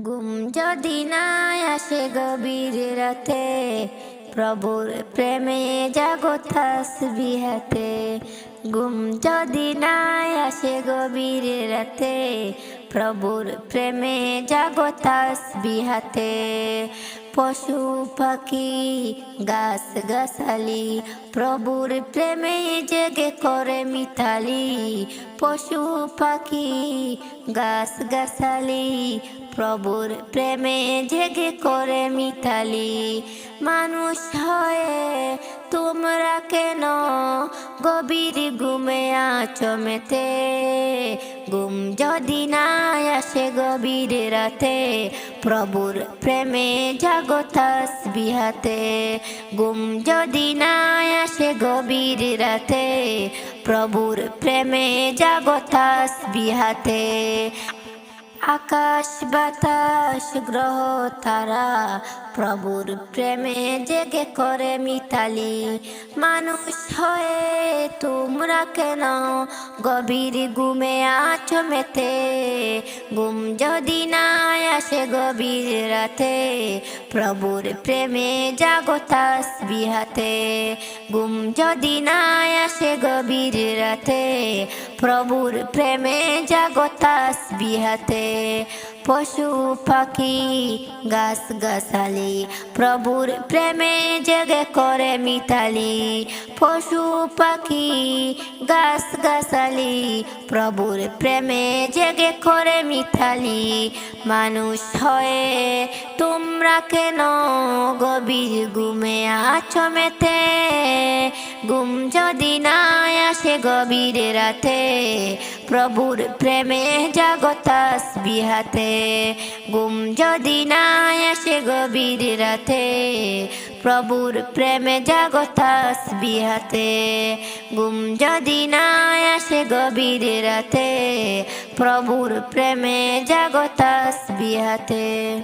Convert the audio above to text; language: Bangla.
ঘুম যদি না আসে গভীর রাতে, প্রভুর প্রেমে জাগো তাসবিহাতে। ঘুম যদি না আসে গভীর রাতে, প্রভুর প্রেমে জাগো তাসবিহাতে। পশু পাখি গাছ গাছালি প্রভুর প্রেমে জেগে করে মিতালি। পশু পাখি গাছ গাছালি প্রভুর প্রেমে জেগে করে মিতালি। মানুষ হয়ে তোমরা কেন গভীর ঘুমে আছো মেতে? ঘুম যদি না আসে গভীর রাতে, প্রভুর প্রেমে জাগো তাসবিহাতে। ঘুম যদি না আসে গভীর রাতে, প্রভুর প্রেমে জাগো তাসবিহাতে। আকাশ বাতাস গ্রহ তারা প্রভুর প্রেমে জেগে করে মিতালি। মানুষ হয়ে তোমরা কেন গভীর ঘুমে আছো মেতে? ঘুম যদি না আসে গভীর রাতে, প্রভুর প্রেমে জাগো তাসবিহাতে। ঘুম যদি না আসে গভীর রাতে, প্রভুর প্রেমে জাগো তাসবিহাতে। পশু পাখি গাছ গাছালি প্রভুর প্রেমে জেগে করে মিতালি। পশু পাখি গাছ গাছালি প্রভুর প্রেমে জেগে করে মিতালি। মানুষ হয়ে তোমরা কেন গভীর ঘুমে আছো মেতে? ঘুম যদি না আসে গভীর রাতে, প্রভুর প্রেমে জাগো তাসবিহাতে। ঘুম যদি না আসে গভীর রাতে, প্রভুর প্রেমে জাগো তাসবিহাতে। ঘুম যদি না আসে গভীর রাতে, প্রভুর প্রেমে জাগো তাসবিহাতে।